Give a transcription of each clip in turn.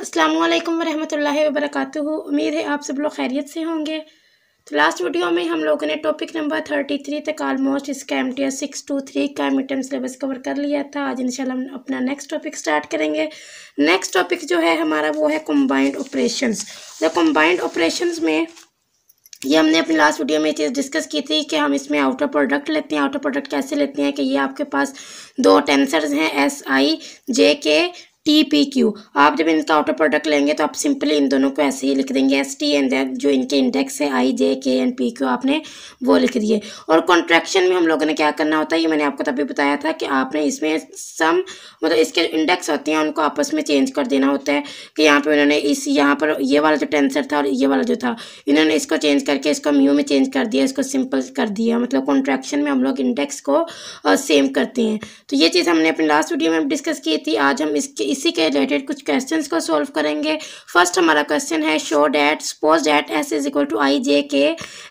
अस्सलामुअलैकुम वरहमतुल्लाहि वबरकातुहू। उम्मीद है आप सब लोग खैरियत से होंगे। तो लास्ट वीडियो में हम लोगों ने टॉपिक नंबर 33 तक ऑलमोस्ट इसका MTS 623 का मिड टर्म सिलेबस कवर कर लिया था। आज इंशाल्लाह हम अपना नेक्स्ट टॉपिक स्टार्ट करेंगे। नेक्स्ट टॉपिक जो है हमारा वो है कंबाइंड ऑपरेशंस। तो कंबाइंड ऑपरेशंस में ये हमने अपनी लास्ट वीडियो में ये चीज़ डिस्कस की थी कि हम इसमें आउटर प्रोडक्ट लेते हैं। आउटर प्रोडक्ट कैसे लेते हैं कि ये आपके पास दो टेंसर्स हैं SI, JK, TPQ। आप जब इनका आउटर प्रोडक्ट लेंगे तो आप सिंपली इन दोनों को ऐसे ही लिख देंगे ST एंड जो इनके इंडेक्स है IJK एंड PQ आपने वो लिख दिए। और कॉन्ट्रैक्शन में हम लोगों ने क्या करना होता है, ये मैंने आपको तभी बताया था कि आपने इसमें सम मतलब इसके इंडेक्स होते हैं उनको आपस में चेंज कर देना होता है। कि यहाँ पे उन्होंने यहाँ पर ये वाला जो टेंसर था और ये वाला जो था इन्होंने इसको चेंज करके इसको म्यू में चेंज कर दिया, इसको सिंपल कर दिया। मतलब कॉन्ट्रैक्शन में हम लोग इंडेक्स को सेम करते हैं। तो ये चीज़ हमने अपनी लास्ट वीडियो में डिस्कस की थी। आज हम इसी के रिलेटेड कुछ क्वेश्चंस को सॉल्व करेंगे। फर्स्ट हमारा क्वेश्चन है show that suppose that S is equal to IJK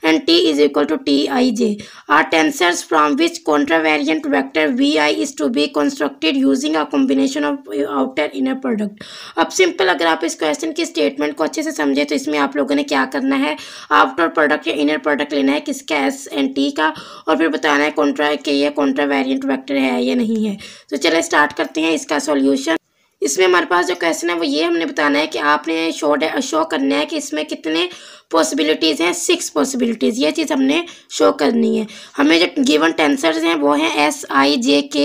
and T is equal to TIJ are tensors from which contravariant vector VI is to be constructed using a combination of outer inner product. अब simple अगर आप इस question की statement को अच्छे से समझे तो इसमें आप लोगों ने क्या करना है, आउटर प्रोडक्ट या इनर प्रोडक्ट लेना है किसका S एंड T का, और फिर बताना है कॉन्ट्रा के ये कॉन्ट्रावेरिएंट वेक्टर है या नहीं है। तो चलिए स्टार्ट करते हैं इसका सॉल्यूशन। इसमें हमारे पास जो क्वेश्चन है वो ये हमने बताना है कि आपने शो करना है कि इसमें कितने पॉसिबिलिटीज़ हैं, 6 पॉसिबिलिटीज़। ये चीज़ हमने शो करनी है। हमें जो गिवन टेंसर्स हैं वो हैं SI, JK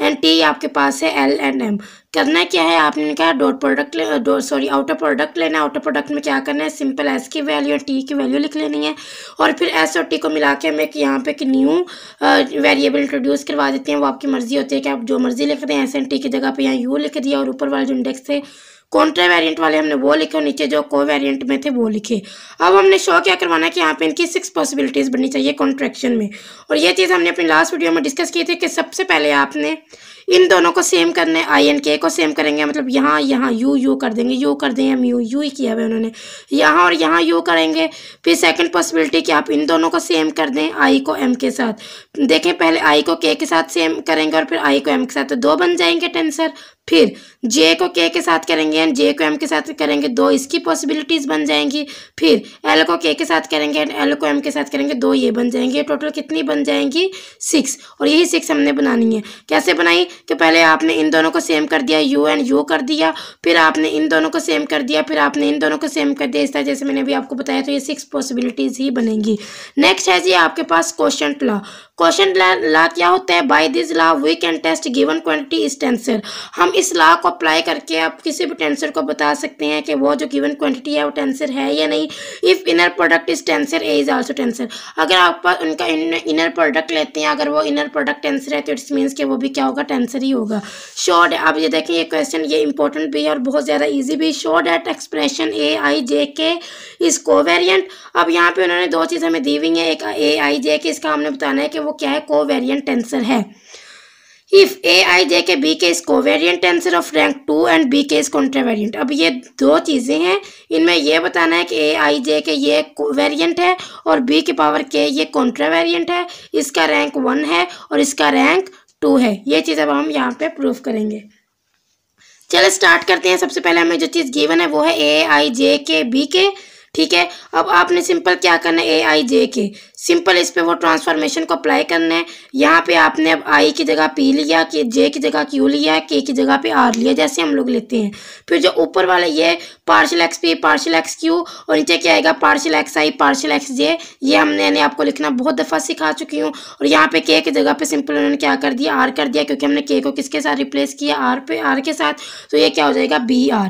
एंड T आपके पास है L एंड M। करना क्या है, आपने कहा डॉट प्रोडक्ट आउटर प्रोडक्ट लेना है। आउटर प्रोडक्ट में क्या करना है, सिंपल S की वैल्यू और T की वैल्यू लिख लेनी है और फिर S और T को मिला के हमें यहाँ पे कि न्यू वेरिएबल इंट्रोड्यूस करवा देते हैं। वो आपकी मर्जी होती है कि आप जो मर्जी लिख दें। S एंड T की जगह पे यहाँ U लिख दिया और ऊपर वाले जो इंडेक्स थे कॉन्ट्रा वेरिएंट वाले हमने वो लिखे और नीचे जो को वेरिएंट में थे वो लिखे। अब हमने शो क्या करवाना है कि यहाँ पे इनकी 6 पॉसिबिलिटीज़ बननी चाहिए कॉन्ट्रैक्शन में। और ये चीज़ हमने अपनी लास्ट वीडियो में डिस्कस की थी कि सबसे पहले आपने इन दोनों को सेम करना है। I एंड K को सेम करेंगे, मतलब यहाँ U कर देंगे, U कर दें हम U ही किया हुआ उन्होंने, यहाँ और यहाँ U करेंगे। फिर सेकंड पॉसिबिलिटी कि आप इन दोनों को सेम कर दें, I को M के साथ। देखें पहले I को K के साथ सेम करेंगे और फिर I को M के साथ, तो 2 बन जाएंगे टेंसर। फिर J को K के साथ करेंगे एंड J को M के साथ करेंगे, 2 इसकी पॉसिबिलिटीज़ बन जाएंगी। फिर L को K के साथ करेंगे एंड L को M के साथ करेंगे, 2 ये बन जाएंगे। टोटल कितनी बन जाएंगी, 6। और यही 6 हमने बनानी है। कैसे बनाई कि पहले आपने इन दोनों को सेम कर दिया, U एंड U कर दिया, फिर आपने इन दोनों को सेम कर दिया, फिर आपने इन दोनों को सेम कर दिया। इस तरह जैसे मैंने अभी आपको बताया, तो ये 6 पॉसिबिलिटीज़ ही बनेंगी। नेक्स्ट है जी आपके पास क्वोशंट लॉ। क्वोशंट लॉ क्या होता है, by this law we can test given quantity is tensor. हम इस लॉ को अप्लाई करके आप किसी भी टेंसर को बता सकते हैं कि वो जो गिवन क्वांटिटी है वो टेंसर है या नहीं। If inner product is tensor, A is also tensor. अगर आप उनका इनर प्रोडक्ट लेते हैं, अगर वो इनर प्रोडक्ट टेंसर है तो इट्स मीन्स कि वो भी क्या होगा, टेंसर ही होगा। शो डैट, आप ये देखें ये क्वेश्चन ये इंपॉर्टेंट भी है और बहुत ज़्यादा ईजी भी। Show that expression AIJK is covariant. अब यहाँ पे उन्होंने 2 चीज़ हमें दी हुई है, एक AIJK, इसका हमने बताना है कि वो क्या है, कोवेरिएंट टेंसर है। If AIJK BK is covariant tensor of rank 2 and BK is contravariant। अब ये 2 चीज़ें हैं, इनमें ये बताना है कि AIJK ये कोवेरिएंट है और B की पावर K ये कॉन्ट्रावेरिएंट है। इसका रैंक 1 है और इसका रैंक 2 है। ये चीज़ अब हम यहाँ पे प्रूफ करेंगे। चलो स्टार्ट करते हैं। सबसे पहले हमें जो चीज़ गिवन है वो है AIJK BK, ठीक है। अब आपने सिंपल क्या करना है, AIJK सिंपल इस पे वो ट्रांसफॉर्मेशन को अप्लाई करना है। यहाँ पे आपने अब I की जगह P लिया, कि J की जगह Q लिया, K की जगह पे R लिया, जैसे हम लोग लेते हैं। फिर जो ऊपर वाला ये पार्शियल XP पार्शियल XQ और नीचे क्या आएगा, पार्शियल XI पार्शियल XJ। ये मैंने आपको लिखना बहुत दफ़ा सिखा चुकी हूँ। और यहाँ पे K की जगह पे सिंपल उन्होंने क्या कर दिया, R कर दिया, क्योंकि हमने K को किसके साथ रिप्लेस किया, R के साथ। तो ये क्या हो जाएगा, BR।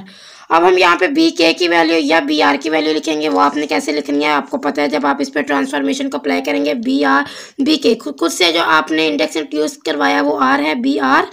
अब हम यहाँ पे BK की वैल्यू या BR की वैल्यू लिखेंगे। वो आपने कैसे लिखनी है आपको पता है, जब आप इस पर ट्रांसफॉर्मेशन को अप्लाई करेंगे। BK खुद से जो आपने इंडेक्स इंट्रोड्यूस करवाया वो R है, BR,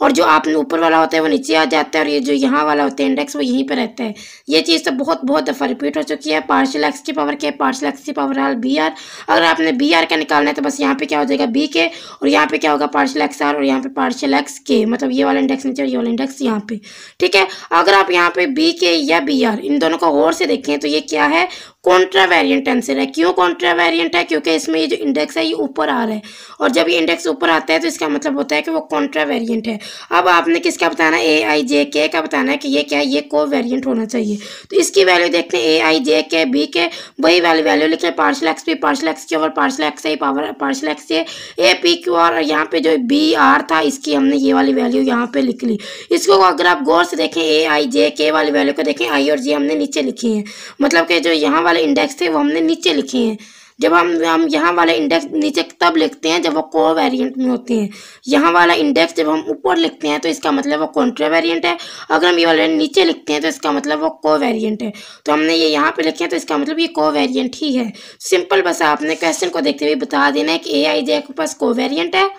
और जो आपने ऊपर वाला होता है वो नीचे आ जाता है और ये जो यहाँ वाला होता है इंडेक्स वो यहीं पर रहता है। ये चीज़ तो बहुत दफ़ा रिपीट हो चुकी है। पार्शियल X की पावर K पार्शियल X की पावर R BR। अगर आपने BR का निकालना है तो बस यहाँ पे क्या हो जाएगा, BK, और यहाँ पे क्या होगा, पार्शियल XR, और यहाँ पे पार्शियल XK। मतलब ये वाला इंडेक्स नीचे और ये वाला इंडेक्स यहाँ पे, ठीक है। अगर आप यहाँ पे BK या BR इन दोनों को गौर से देखें तो ये क्या है, कॉन्ट्रा वेरिएंट टेंसर है। क्यों कॉन्ट्रा वेरिएंट है? क्योंकि इसमें ये जो इंडेक्स है ये ऊपर आ रहा है, और जब ये इंडेक्स ऊपर आता है तो इसका मतलब होता है कि वो कॉन्ट्रा वेरिएंट है। अब आपने किसका बताना है? ए आई जे के का बताना है कि ये क्या है, ये को वेरिएंट होना चाहिए। तो इसकी वैल्यू देखते हैं, ए आई जे के बी के वही वैल्यू लिख रहे, partial X P partial X Q और partial X I power partial X A P Q R, यहाँ पे जो बी आर था इसकी हमने ये वाली वैल्यू यहाँ पे लिख ली। इसको अगर आप गौर से देखें, ए आई जे के वाली वैल्यू को देखें, आई और जे हमने नीचे लिखी है, मतलब कि जो यहाँ वाले इंडेक्स थे वो हमने नीचे लिखे हैं। जब हम यहाँ वाले इंडेक्स नीचे तब लिखते हैं जब वो को वेरिएंट में होते हैं। यहाँ वाला इंडेक्स जब हम ऊपर लिखते हैं तो इसका मतलब वो कॉन्ट्रा वेरिएंट है, अगर हम ये वाले नीचे लिखते हैं तो इसका मतलब वो को वेरिएंट है। तो हमने ये यहाँ पे लिखे हैं तो इसका मतलब ये को वेरिएंट ही है। सिंपल, बस आपने क्वेश्चन को देखते हुए बता देना है कि ए आई जे के पास को वेरिएंट है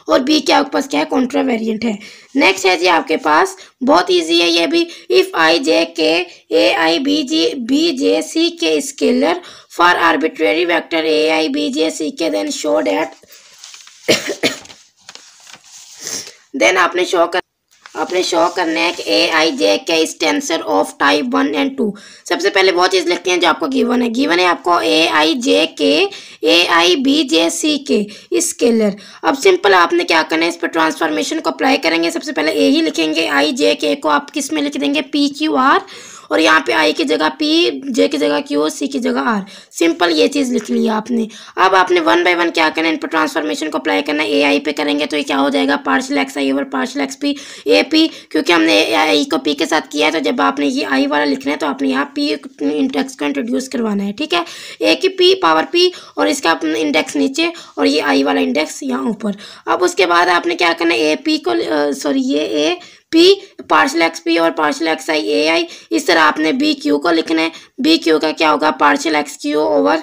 और बी के आपके पास क्या है, कॉन्ट्रा वेरिएंट है। नेक्स्ट है जी आपके पास, बहुत इजी है ये भी, इफ आई जे के ए I B J C K scalar for arbitrary vector A I B J C K then show that then आपने शो करना है कि ए आई जे के इस टेंसर ऑफ टाइप 1 एंड 2। सबसे पहले वो चीज़ लिखते हैं जो आपको गिवन है आपको ए आई जे के ए I B J C K scalar. अब सिंपल आपने क्या करना है, इस पर ट्रांसफॉर्मेशन को अप्लाई करेंगे। सबसे पहले ए ही लिखेंगे, आई जे के को आप किस में लिख देंगे, पी क्यू आर, और यहाँ पे आई की जगह पी, जे की जगह क्यू, सी की जगह आर। सिंपल ये चीज़ लिख ली आपने। अब आपने वन बाय वन क्या करना है, इन पर ट्रांसफॉर्मेशन को अप्लाई करना है। ए आई पे करेंगे तो ये क्या हो जाएगा, partial X I over partial X P A P, क्योंकि हमने आई को पी के साथ किया है तो जब आपने ये आई वाला लिखना है तो आपने यहाँ पी इंडेक्स को इंट्रोड्यूस करवाना है, ठीक है। ए की पी पावर पी और इसका इंडेक्स नीचे और ये आई वाला इंडेक्स यहाँ ऊपर। अब उसके बाद आपने क्या करना है, ए पी को ये A P partial X P और पार्शियल एक्स आई ए आई, इस तरह आपने बी क्यू को लिखना है। बी क्यू का क्या होगा, partial X Q over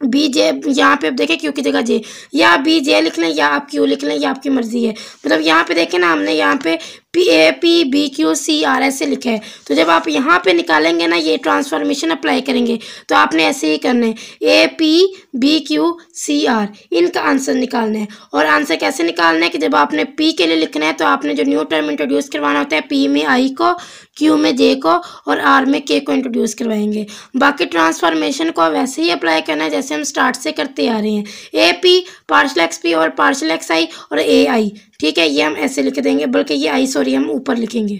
B J, यहाँ पे अब देखें क्यू की जगह जे, या बी जे लिख लें या आप क्यू लिख लें, या आपकी मर्जी है। मतलब यहाँ पे देखें ना, हमने यहाँ पे P B Q C R ऐसे लिखा है। तो जब आप यहाँ पे निकालेंगे ना, ये ट्रांसफॉर्मेशन अप्लाई करेंगे तो आपने ऐसे ही करना है, A P B Q C R, इनका आंसर निकालना है। और आंसर कैसे निकालना है कि जब आपने पी के लिए लिखना है तो आपने जो न्यू टर्म इंट्रोड्यूस करवाना होता है, पी में आई को, क्यू में जे को और आर में के को इंट्रोड्यूस करवाएंगे। बाकी ट्रांसफॉर्मेशन को वैसे ही अप्लाई करना है जैसे हम स्टार्ट से करते आ रहे हैं, A P partial X P और पार्शियल एक्स आई और ए आई, ठीक है। ये हम ऐसे लिख देंगे, बल्कि ये आई सॉरी हम ऊपर लिखेंगे,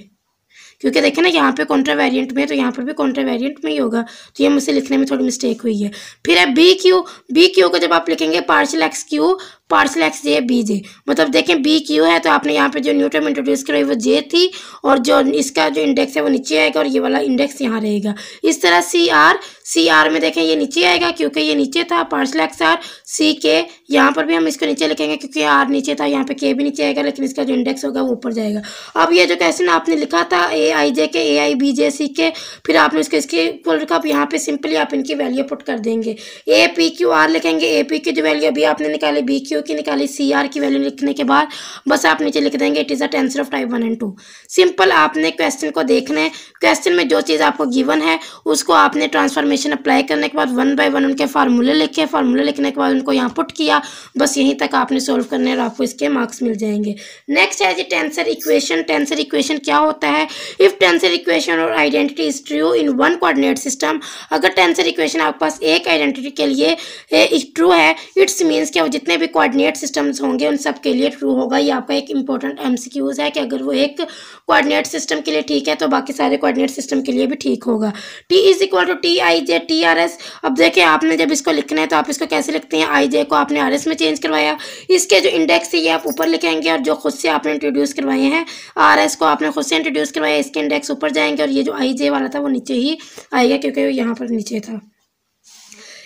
क्योंकि देखें ना यहाँ पे कॉन्ट्रा वेरिएंट में है तो यहाँ पर भी कॉन्ट्रा वेरिएंट में ही होगा, तो ये मुझसे लिखने में थोड़ी मिस्टेक हुई है। फिर है बी क्यू को जब आप लिखेंगे partial X Q partial X J B J, मतलब देखें बी क्यू है तो आपने यहाँ पे जो न्यू टर्म इंट्रोड्यूस कराई वो जे थी और जो इसका जो इंडेक्स है वो नीचे आएगा और ये वाला इंडेक्स यहाँ रहेगा। इस तरह सी आर में देखें ये नीचे आएगा क्योंकि ये नीचे था, पार्शियल एक्स आर सी के, यहाँ पर भी हम इसको नीचे लिखेंगे क्योंकि आर नीचे था, यहाँ पे के भी नीचे आएगा लेकिन इसका जो इंडेक्स होगा वो ऊपर जाएगा। अब ये जो क्वेश्चन आपने लिखा था ए आई जे के ए आई बी जे सी के, फिर आपने इसको इसके इक्वल रखा, अब यहाँ पे सिंपली आप इनकी वैल्यू पुट कर देंगे, ए पी क्यू आर लिखेंगे, ए पी की जो वैल्यू अभी आपने निकाली बी क्यू की निकाली, सी आर की वैल्यू लिखने के बाद बस आप नीचे लिख देंगे it is a tensor of type 1 and 2। Simple, आपने क्वेश्चन को देखना है, क्वेश्चन में जो चीज़ आपको गिवन है उसको आपने ट्रांसफॉर्मेशन अप्लाई करने के बाद वन बाय वन उनके फार्मूले लिखे, फार्मूले लिखने के बाद उनको यहाँ पुट किया, बस यहीं तक आपने सोल्व करने और आपको इसके मार्क्स मिल जाएंगे। नेक्स्ट है जी टेंसर इक्वेशन। टेंसर इक्वेशन क्या होता है, इफ टेंसर इक्वेशन और identity is true in one coordinate system, अगर टेंसर इक्वेशन आपके पास एक आइडेंटिटी के लिए ट्रू है, इट्स मीन्स कि वो जितने भी कोऑर्डिनेट सिस्टम्स होंगे उन सब के लिए ट्रू होगा। ये आपका एक इंपॉर्टेंट एमसीक्यूज है कि अगर वो एक कोऑर्डिनेट सिस्टम के लिए ठीक है तो बाकी सारे कोऑर्डिनेट सिस्टम के लिए भी ठीक होगा। T is equal to T I J T R S. अब देखिए आपने जब इसको लिखना है तो आप इसको कैसे लिखते हैं, आई जे को आपने आर एस में चेंज करवाया, इसके जो इंडेक्स है ये आप ऊपर लिखेंगे और जो खुद से आपने इंट्रोड्यूस करवाए हैं आर एस को आपने खुद से इंट्रोड्यूस करवाया, इसके इंडेक्स ऊपर जाएंगे और ये जो आई जे वाला था वो नीचे ही आएगा क्योंकि वो यहाँ पर नीचे था।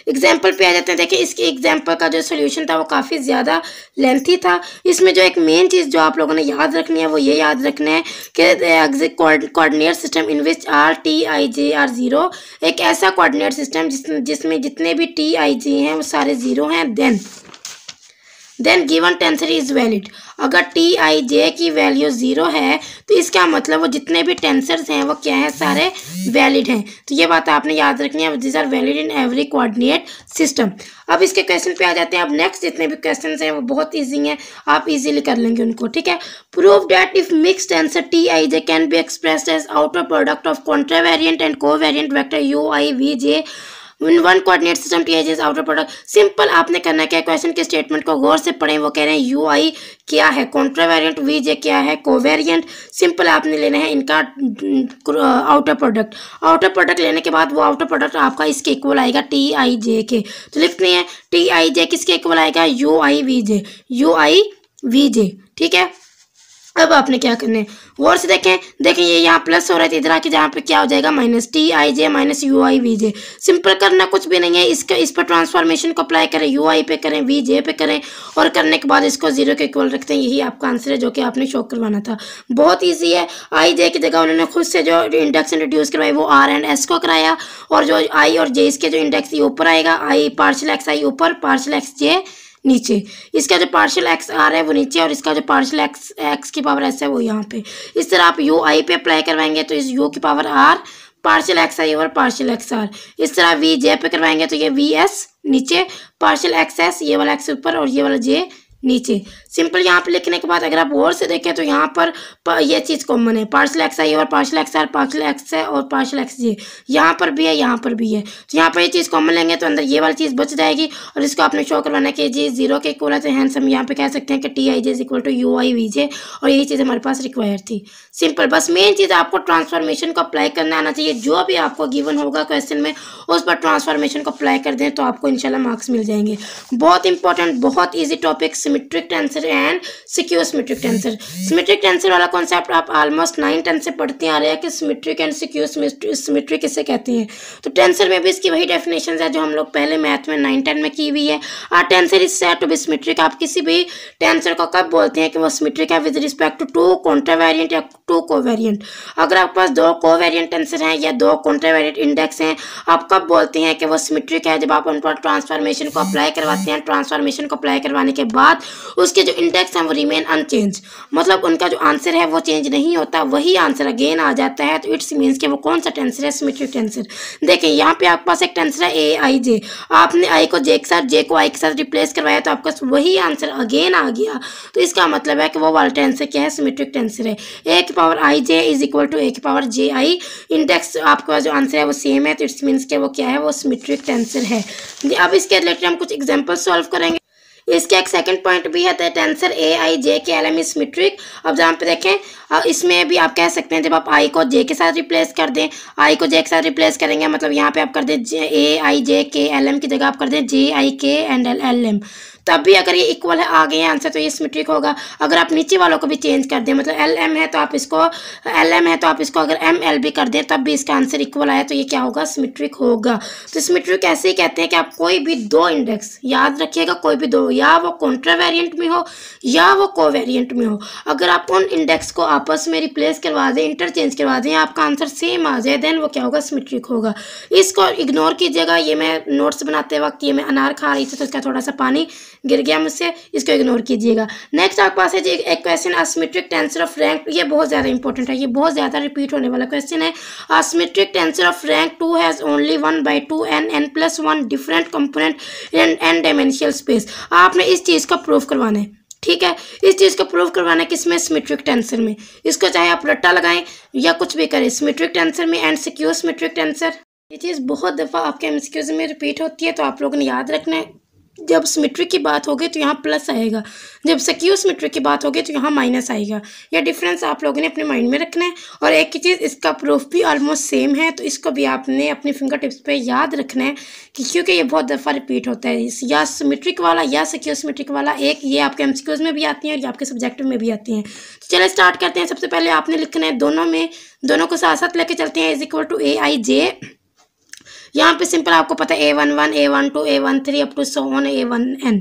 एग्जाम्पल पे आ जाते हैं। देखिए इसके एग्जाम्पल का जो सोल्यूशन था वो काफ़ी ज़्यादा लेंथी था। इसमें जो एक मेन चीज़ जो आप लोगों ने याद रखनी है वो ये याद रखना है कि coordinate system in which R T I J are zero, एक ऐसा कोऑर्डिनेट सिस्टम जिसमें जितने भी टी आई जे हैं वो सारे ज़ीरो हैं। Then given tensor is valid. अगर टी आई जे की वैल्यू 0 है तो इसका मतलब वो जितने भी टेंसर्स हैं वो क्या है, सारे वैलिड हैं। तो ये बात आपने याद रखनी है, this are valid in every coordinate system. अब इसके क्वेश्चन पे आ जाते हैं। अब नेक्स्ट जितने भी क्वेश्चन हैं वो बहुत ईजी हैं, आप इजीली कर लेंगे उनको, ठीक है। Prove that if mixed tensor T I J can be expressed as outer product of contravariant and covariant vector U I V J in one coordinate system T I J is outer product. Simple आपने करना क्या है, question के statement को गौर से पढ़ें। वो कह रहे हैं यू आई क्या है कॉन्ट्रावेरिएंट, वी जे क्या है कोवेरिएंट। सिंपल आपने लेना है इनका आउटर प्रोडक्ट। आउटर प्रोडक्ट लेने के बाद वो आउटर प्रोडक्ट आपका इसके इक्वल आएगा टी आई जे के। तो लिखते हैं टी आई जे किसके इक्वल आएगा, U I V J, U I V J, ठीक है। अब आपने क्या करना है, गौर से देखें ये यहाँ प्लस हो रहा है, इधर आके जहाँ पे क्या हो जाएगा minus, T I J minus U I V J. Simple करना कुछ भी नहीं है, इसका इस पर ट्रांसफॉर्मेशन को अप्लाई करें, यू आई पे करें, वी जे पे करें, और करने के बाद इसको 0 के इक्वल रखते हैं। यही आपका आंसर है जो कि आपने शो करवाना था। बहुत ईजी है। आई जे की जगह उन्होंने खुद से जो इंडेक्स इंट्रोड्यूस करवाई वो आर एंड एस को कराया, और जो आई और जे इसके जो इंडेक्स ये ऊपर आएगा, आई पार्शियल एक्स आई ऊपर, पार्शियल एक्स जे नीचे, इसका जो पार्शियल एक्स आर है वो नीचे, और इसका जो पार्शियल एक्स की पावर एस है वो यहाँ पे। इस तरह आप यू आई पे अप्लाई करवाएंगे तो इस यू की power are, partial X I और पार्शियल एक्स आर। इस तरह वी जे पे करवाएंगे तो ये वी एस नीचे, पार्शियल एक्स एस, ये वाला एक्स ऊपर और ये वाला जे नीचे। सिंपल यहाँ पे लिखने के बाद अगर आप गौर से देखें तो यहाँ पर ये चीज़ कॉमन है, पार्शियल एक्स आई और partial X R, partial X है और पार्शियल एक्स जे, यहाँ पर भी है यहाँ पर भी है। तो यहाँ पर ये चीज़ कॉमन लेंगे तो अंदर ये वाली चीज़ बच जाएगी, और इसको आपने शो करवाना है कि जी 0 के इक्वल है। तो हैंस हम यहाँ पे कह सकते हैं कि T I J is equal to U I V J, और यही चीज़ हमारे पास रिक्वायर थी। सिंपल, बस मेन चीज़ आपको ट्रांसफॉर्मेशन को अप्लाई करना आना चाहिए। जो भी आपको गिवन होगा क्वेश्चन में उस पर ट्रांसफॉर्मेशन को अप्लाई कर दें तो आपको इंशाल्लाह मार्क्स मिल जाएंगे। बहुत इंपॉर्टेंट, बहुत easy topic, symmetric tensor and secure symmetric tensor. Symmetric tensor वाला कॉन्सेप्ट आप ऑलमोस्ट 9-10 से पढ़ते आ रहे हैं कि सिमेट्रिक एंड सिक्योर सिमेट्रिक किसे कहते हैं। तो टेंसर में भी इसकी वही डेफिनेशन है जो हम लोग पहले मैथ में 9-10 में की हुई है। Tensor is said to be symmetric. आप किसी भी टेंसर को कब बोलते हैं कि वो सिमेट्रिक है, विद रिस्पेक्ट टू कॉन्ट्रावेरिएंट या टू कोवेरिएंट। अगर आपके पास 2 कोवेरिएंट टेंसर हैं या 2 कॉन्ट्रावेरिएंट इंडेक्स हैं, आप कब बोलते हैं कि वो सिमेट्रिक है, जब आप उन पर ट्रांसफॉर्मेशन को अप्लाई करवाते हैं। ट्रांसफॉर्मेशन को अप्लाई करवाने के बाद उसके जो इंडेक्स हैं वो रिमेन अनचेंज, मतलब उनका जो आंसर है वो चेंज नहीं होता, वही आंसर अगेन आ जाता है। तो इट्स मीन्स कि वो कौन सा टेंसर है, सिमेट्रिक टेंसर। देखिए यहाँ पे आपके पास एक टेंसर है ए आई जे, आपने आई को जे के साथ, जे को आई के साथ रिप्लेस करवाया तो आपका वही आंसर अगेन आ गया। तो इसका मतलब है कि वो वाला टेंसर क्या है, सिमेट्रिक टेंसर है। ए की power I J is equal to A की पावर जे आई, इंडेक्स आपका जो आंसर है वो सेम है, तो इट्स मीन्स कि वो क्या है, वो सिमेट्रिक टेंसर है। अब इसके रिलेटेड हम कुछ एग्जाम्पल सॉल्व करेंगे। इसका एक सेकंड पॉइंट भी है, टेंसर ए आई जे के एल एम इज सिमेट्रिक। अब जहाँ पे देखें इसमें भी आप कह सकते हैं जब आप आई को जे के साथ रिप्लेस कर दें, आई को जे के साथ रिप्लेस करेंगे मतलब यहाँ पे आप कर दें ए आई जे के एल एम की जगह आप कर दें जे आई के एंड एल एम, तब भी अगर ये इक्वल है आ गए आंसर तो ये सिमेट्रिक होगा। अगर आप नीचे वालों को भी चेंज कर दें, मतलब एल एम है तो आप इसको एल एम है तो आप इसको अगर एम एल भी कर दें तब भी इसका आंसर इक्वल आया तो ये क्या होगा, सिमेट्रिक होगा। तो सिमेट्रिक ऐसे ही कहते हैं कि आप कोई भी 2 इंडेक्स याद रखिएगा, कोई भी 2, या वो कॉन्ट्रावेरिएंट में हो या वो कोवेरिएंट में हो, अगर आप उन इंडेक्स को आपस में रिप्लेस करवा दें, इंटरचेंज करवा दें, आपका आंसर सेम आ जाए, देन वो क्या होगा, सिमेट्रिक होगा। इसको इग्नोर कीजिएगा। ये मैं नोट्स बनाते वक्त ये मैं अनार खा रही थी तो इसका थोड़ा सा पानी गिर गया मुझसे, इसको इग्नोर कीजिएगा। नेक्स्ट आपके पास है जी एक question, asymmetric tensor of rank. ये बहुत ज़्यादा इंपॉर्टेंट है, ये बहुत ज़्यादा रिपीट होने वाला क्वेश्चन है। Asymmetric tensor of rank 2 has only 1/2 n+1 different component in n dimensional space. आपने इस चीज़ को प्रूव करवाना है, ठीक है। इस चीज़ को प्रूव करवाना है किसमें, सिमेट्रिक टेंसर में। इसको चाहे आप रट्टा लगाएं या कुछ भी करें, सिमेट्रिक टेंसर में एंड सिक्योर सिमेट्रिक टेंसर। ये चीज़ बहुत दफ़ा आपके एमसीक्यूज में रिपीट होती है, तो आप लोगों ने याद रखना है। जब सिमेट्रिक की बात होगी तो यहाँ प्लस आएगा, जब सिक्योर सिमेट्रिक की बात होगी तो यहाँ माइनस आएगा। यह डिफरेंस आप लोगों ने अपने माइंड में रखना है। और एक ही चीज़, इसका प्रूफ भी ऑलमोस्ट सेम है, तो इसको भी आपने अपनी फिंगर टिप्स पे याद रखना है कि क्योंकि ये बहुत दफ़ा रिपीट होता है, या सिमेट्रिक वाला या सिक्योर सिमेट्रिक वाला। एक ये आपके एमसीक्यूज में भी आती हैं और ये आपके सब्जेक्टिव में भी आती हैं। तो चलिए स्टार्ट करते हैं। सबसे पहले आपने लिखना है दोनों को साथ साथ लेके चलते हैं, इज इक्वल टू ए आई जे। यहाँ पे सिंपल आपको पता है A11, A12, A13 up to so on A1n।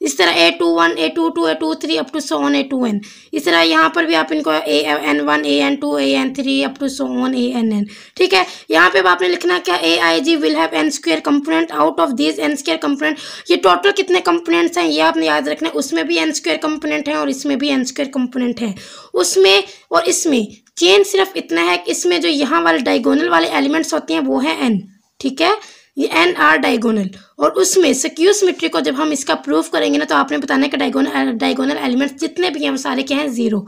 इस तरह A21, A22, A23 up to so on A2n। इस तरह यहाँ पर भी आप इनको AN1, AN2, AN3 up to so on ANN। ठीक है, यहाँ पे आपने लिखना क्या, AIG will have n square component, out of this n square component. ये टोटल कितने कंपोनेंट्स हैं ये आपने याद रखना है। उसमें भी n स्क्वायर कंपोनेंट है और इसमें भी n स्क्वायर कंपोनेंट है। उसमें और इसमें चेंज सिर्फ इतना है कि इसमें जो यहाँ वाले डायगोनल वाले एलिमेंट्स होते हैं वो है n। ठीक है, ये n आर डायगोनल। और उसमें स्क्यू सिमेट्री को जब हम इसका प्रूफ करेंगे ना, तो आपने बताना है कि डायगोनल एलिमेंट्स जितने भी हैं वो सारे क्या हैं, 0।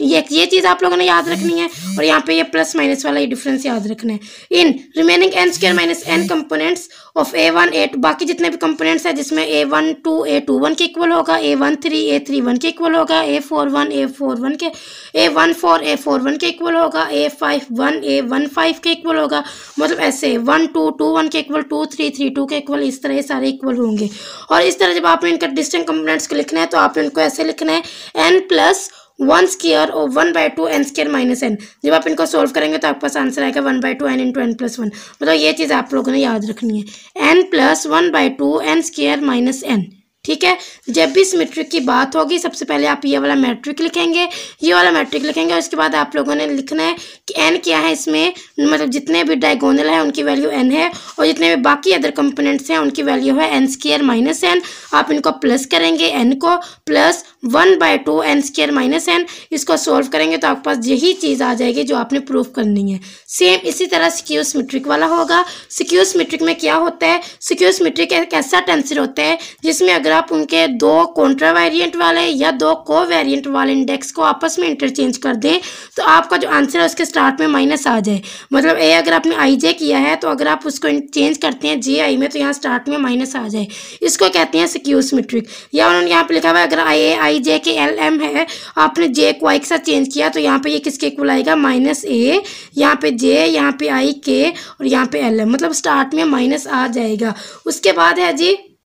ये चीज़ आप लोगों ने याद रखनी है। और यहाँ पे ये प्लस माइनस वाला ये डिफरेंस याद रखना है। In remaining n square minus n components of A1 A2, बाकी जितने भी कंपोनेंट्स हैं जिसमें A12 A21 के इक्वल होगा, A13 A31 के इक्वल होगा, A41 A41 के, A14 A41 के इक्वल होगा, A51 A15 के इक्वल होगा। मतलब ऐसे 1 2 2 1 के इक्वल, 2 3 3 2 के इक्वल, इस तरह ये सारे इक्वल होंगे। और इस तरह जब आपने इनका डिस्टिंक्ट कंपोनेंट्स को लिखना है तो आपने इनको ऐसे लिखना है n प्लस 1 स्क्वायर और 1/2 n स्क्वायर माइनस n। जब आप इनको सोल्व करेंगे तो आपके पास आंसर आएगा 1/2 n इंटू n प्लस 1। मतलब ये चीज़ आप लोगों ने याद रखनी है, n plus 1/2 n square minus n। ठीक है, जब भी सिमेट्रिक की बात होगी सबसे पहले आप ये वाला मैट्रिक लिखेंगे, ये वाला मैट्रिक लिखेंगे। और इसके बाद आप लोगों ने लिखना है कि n क्या है इसमें, मतलब जितने भी डायगोनल है उनकी वैल्यू n है और जितने भी बाकी अदर कंपोनेंट्स हैं उनकी वैल्यू है n स्क्वायर माइनस n। आप इनको प्लस करेंगे n को, plus 1/2 n square minus n। इसको सोल्व करेंगे तो आपके पास यही चीज़ आ जाएगी जो आपने प्रूफ करनी है। सेम इसी तरह स्क्यू सिमेट्रिक वाला होगा। स्क्यू सिमेट्रिक में क्या होता है, स्क्यू सिमेट्रिक एक ऐसा टेंसर होता है जिसमें अगर आप उनके दो कॉन्ट्रा वेरिएंट वाले या दो को वेरिएंट वाले इंडेक्स को आपस में इंटरचेंज कर दें तो आपका जो आंसर है उसके स्टार्ट में माइनस आ जाए। मतलब ए अगर आपने IJ किया है तो अगर आप उसको चेंज करते हैं JI में तो यहाँ स्टार्ट में माइनस आ जाए, इसको कहते हैं स्क्यू सिमेट्रिक। या उन्होंने यहाँ पे लिखा हुआ है अगर IJ के LM है, आपने J को I के साथ चेंज किया तो यहाँ पे ये किसके इक्वल आएगा, -A, यहाँ पे J, यहाँ पे I K और यहाँ पे LM, मतलब स्टार्ट में माइनस आ जाएगा। उसके बाद है जी